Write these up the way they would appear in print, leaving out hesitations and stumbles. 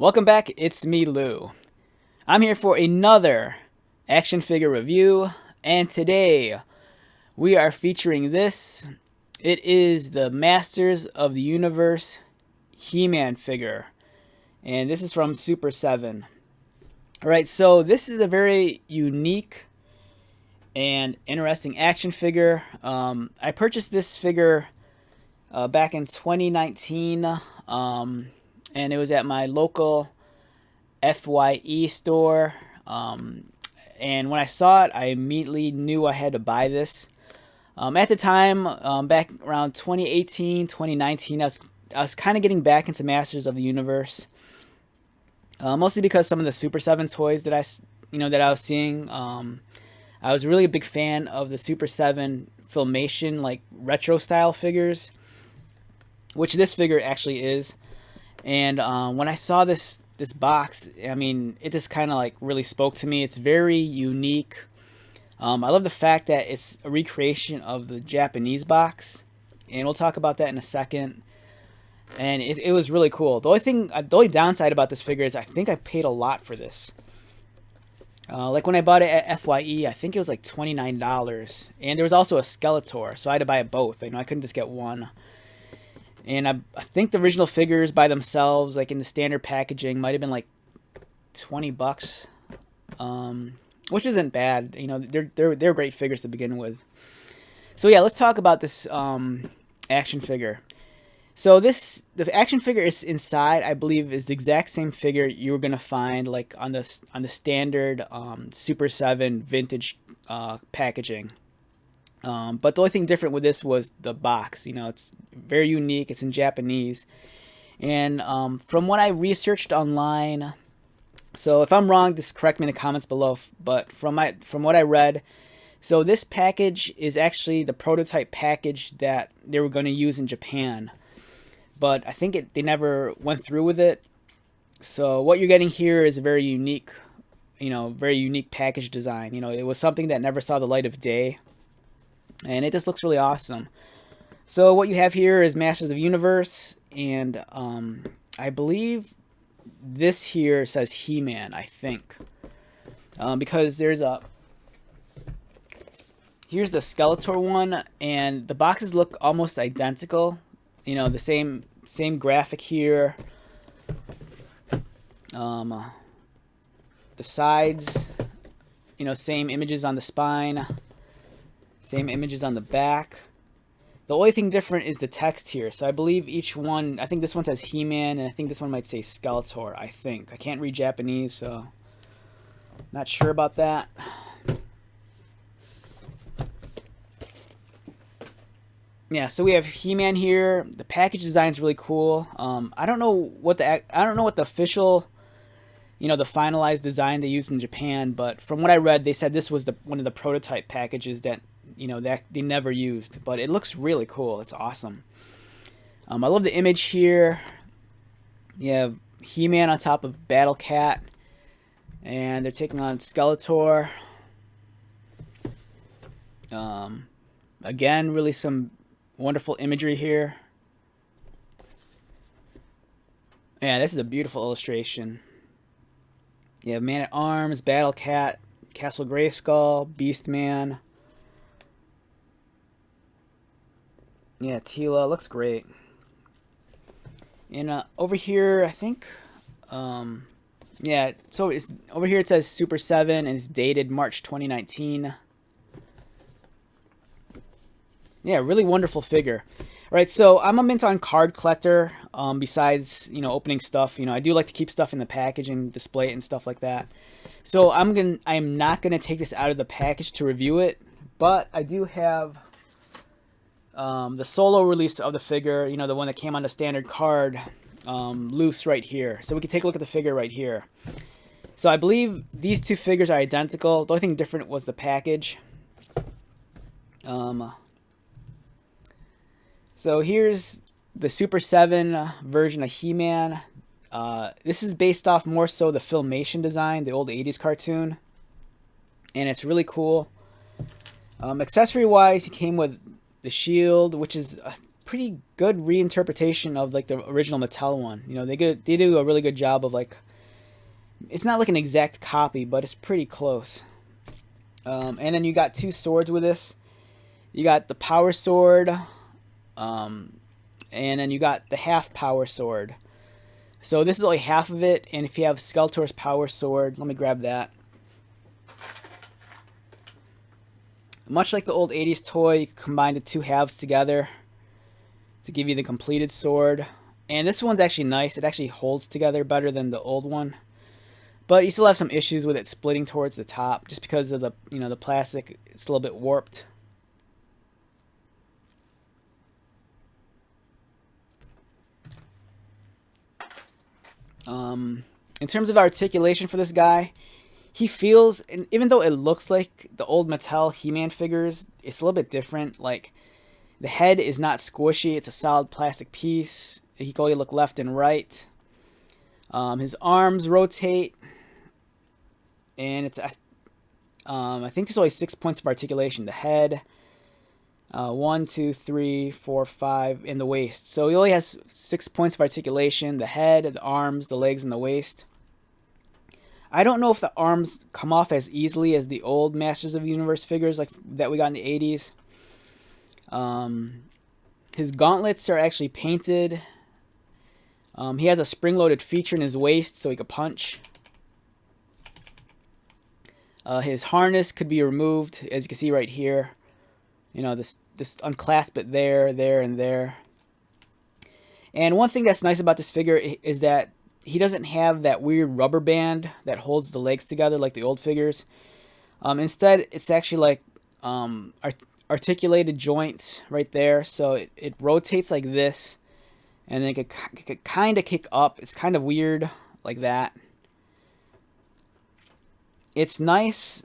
Welcome back, it's me, Lou. I'm here for another action figure review, and today we are featuring this. It is the Masters of the Universe He-Man figure, and this is from Super 7. Alright, so this is a very unique and interesting action figure. I purchased this figure back in 2019, and it was at my local FYE store. And when I saw it, I immediately knew I had to buy this. At the time, back around 2018, 2019, I was kind of getting back into Masters of the Universe. Mostly because some of the Super 7 toys that I was seeing. I was really a big fan of the Super 7 Filmation, like retro style figures, which this figure actually is. And when I saw this box, I mean, it just kind of like really spoke to me. It's very unique. I love the fact that it's a recreation of the Japanese box, and we'll talk about that in a second. And it was really cool. The only downside about this figure is I think I paid a lot for this. Like when I bought it at FYE, I think it was like $29, and there was also a Skeletor, so I had to buy it both. I couldn't just get one. And I think the original figures by themselves, like in the standard packaging, might have been like $20, which isn't bad. They're great figures to begin with. So yeah, let's talk about this action figure. So the action figure is inside, I believe, is the exact same figure you were gonna find like on the standard Super 7 vintage packaging. But the only thing different with this was the box. It's very unique. It's in Japanese. And from what I researched online, so if I'm wrong, just correct me in the comments below. But from what I read, so this package is actually the prototype package that they were going to use in Japan. But I think they never went through with it. So what you're getting here is a very unique package design. It was something that never saw the light of day. And it just looks really awesome. So what you have here is Masters of the Universe, and I believe this here says He-Man, I think. Because here's the Skeletor one, and the boxes look almost identical. The same graphic here. The sides, same images on the spine. Same images on the back. The only thing different is the text here. So I believe each one, I think this one says He-Man, and I think this one might say Skeletor, I think. I can't read Japanese, so not sure about that. Yeah, so we have He-Man here. The package design is really cool. I don't know what the official, the finalized design they used in Japan, but from what I read, they said this was one of the prototype packages that that they never used, but it looks really cool. It's awesome. I love the image here. You have He-Man on top of Battle Cat, and they're taking on Skeletor. Again, really some wonderful imagery here. Yeah, this is a beautiful illustration. You have Man-at-Arms, Battle Cat, Castle Grayskull, Beastman. Yeah, Tila looks great. And over here, I think, yeah. So over here it says Super 7, and it's dated March 2019. Yeah, really wonderful figure. All right, so I'm a mint on card collector. Besides opening stuff, I do like to keep stuff in the package and display it and stuff like that. So I'm not gonna take this out of the package to review it, but I do have the solo release of the figure, the one that came on the standard card, loose right here. So we can take a look at the figure right here. So I believe these two figures are identical. The only thing different was the package. So here's the Super 7 version of He-Man. This is based off more so the Filmation design, the old 80s cartoon. And it's really cool. Accessory-wise, he came with the shield, which is pretty good reinterpretation of like the original Mattel one. You know, they do a really good job of like, it's not like an exact copy, but it's pretty close. And then you got two swords with this. You got the power sword, and then you got the half power sword. So this is only half of it, and if you have Skeletor's power sword, let me grab that. Much like the old 80s toy, you combine the two halves together to give you the completed sword. And this one's actually nice. It actually holds together better than the old one. But you still have some issues with it splitting towards the top just because of the, you know, the plastic. It's a little bit warped. In terms of articulation for this guy, he feels, and even though it looks like the old Mattel He-Man figures, it's a little bit different. Like, the head is not squishy. It's a solid plastic piece. He can only look left and right. His arms rotate. And it's, I think there's only 6 points of articulation. The head, 1, 2, 3, 4, 5, and the waist. So he only has 6 points of articulation. The head, the arms, the legs, and the waist. I don't know if the arms come off as easily as the old Masters of the Universe figures like that we got in the 80s. His gauntlets are actually painted. He has a spring-loaded feature in his waist so he could punch. His harness could be removed, as you can see right here. You know, this unclasp it there, and there. And one thing that's nice about this figure is that he doesn't have that weird rubber band that holds the legs together like the old figures. Instead, it's actually like articulated joints right there. So it rotates like this, and then it could kind of kick up. It's kind of weird like that. It's nice,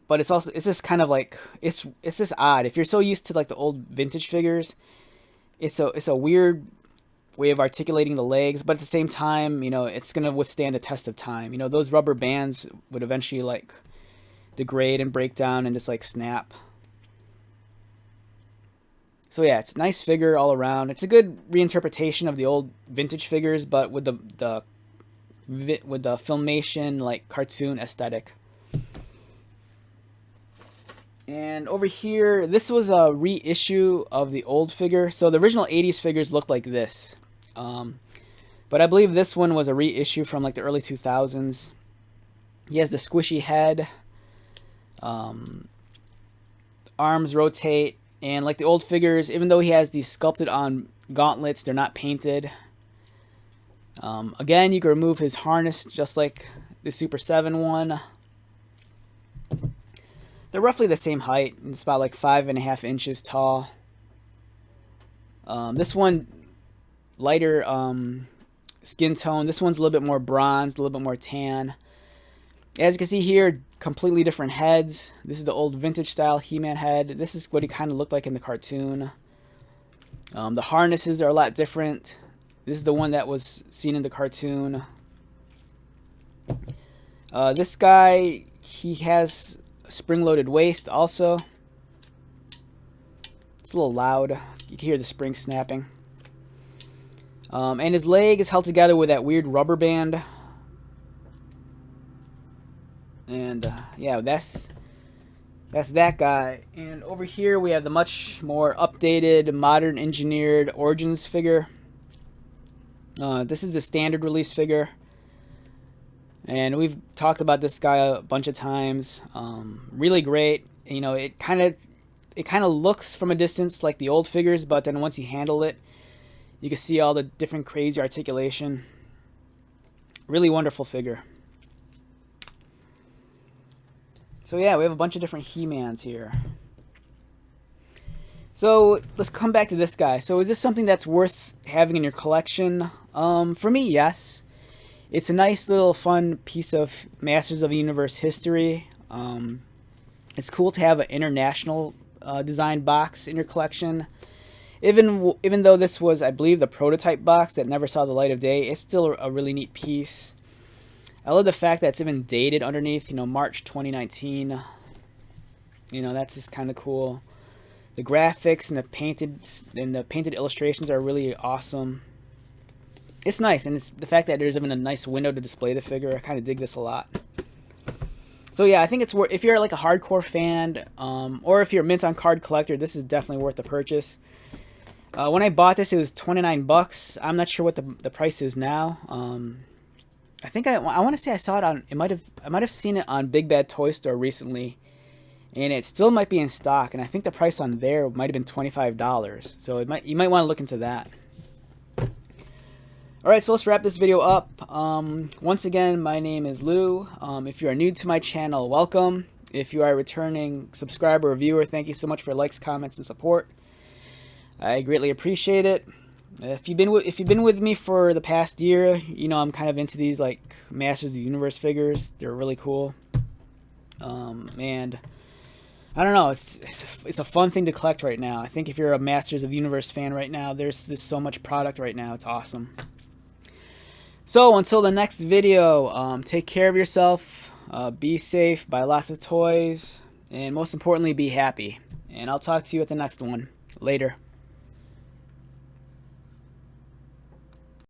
but it's just kind of like, it's just odd. If you're so used to like the old vintage figures, it's a weird way of articulating the legs, but at the same time, you know, it's gonna withstand a test of time. You know, those rubber bands would eventually like degrade and break down and just like snap. So yeah, it's a nice figure all around. It's a good reinterpretation of the old vintage figures, but with the filmation like cartoon aesthetic. And over here, this was a reissue of the old figure. So the original 80s figures looked like this. But I believe this one was a reissue from like the early 2000s. He has the squishy head. Arms rotate. And like the old figures, even though he has these sculpted on gauntlets, they're not painted. Again, you can remove his harness just like the Super 7 one. They're roughly the same height. It's about like 5.5 inches tall. This one, lighter skin tone. This one's a little bit more bronze, a little bit more tan. As you can see here, completely different heads. This is the old vintage style He-Man head. This is what he kind of looked like in the cartoon. The harnesses are a lot different. This is the one that was seen in the cartoon. This guy, he has a spring-loaded waist also. It's a little loud. You can hear the spring snapping. And his leg is held together with that weird rubber band. And yeah, that's that guy. And over here we have the much more updated, modern engineered Origins figure. This is a standard release figure. And we've talked about this guy a bunch of times. Really great. You know, it kind of looks from a distance like the old figures, but then once you handle it, you can see all the different crazy articulation. Really wonderful figure. So yeah, we have a bunch of different He-Mans here. So let's come back to this guy. So is this something that's worth having in your collection? For me, yes. It's a nice little fun piece of Masters of the Universe history. It's cool to have an international design box in your collection. Even though this was, I believe, the prototype box that never saw the light of day, it's still a really neat piece. I love the fact that it's even dated underneath, you know, March 2019. You know, that's just kind of cool. The graphics and the painted illustrations are really awesome. It's nice, and it's the fact that there's even a nice window to display the figure. I kind of dig this a lot. So yeah, I think it's worth, if you're like a hardcore fan, or if you're a mint on card collector, this is definitely worth the purchase. When I bought this, it was 29 bucks. I'm not sure what the price is now. I think I want to say I saw it on, I might have seen it on Big Bad Toy Store recently, and it still might be in stock. And I think the price on there might have been $25. So you might want to look into that. Alright, so let's wrap this video up. Once again, my name is Lou. If you are new to my channel, welcome. If you are a returning subscriber or viewer, thank you so much for likes, comments, and support. I greatly appreciate it. If you've been with me for the past year, you know I'm kind of into these like Masters of the Universe figures. They're really cool. And I don't know, it's a fun thing to collect right now. I think if you're a Masters of the Universe fan right now, there's just so much product right now. It's awesome. So until the next video, take care of yourself, be safe, buy lots of toys, and most importantly, be happy. And I'll talk to you at the next one. Later.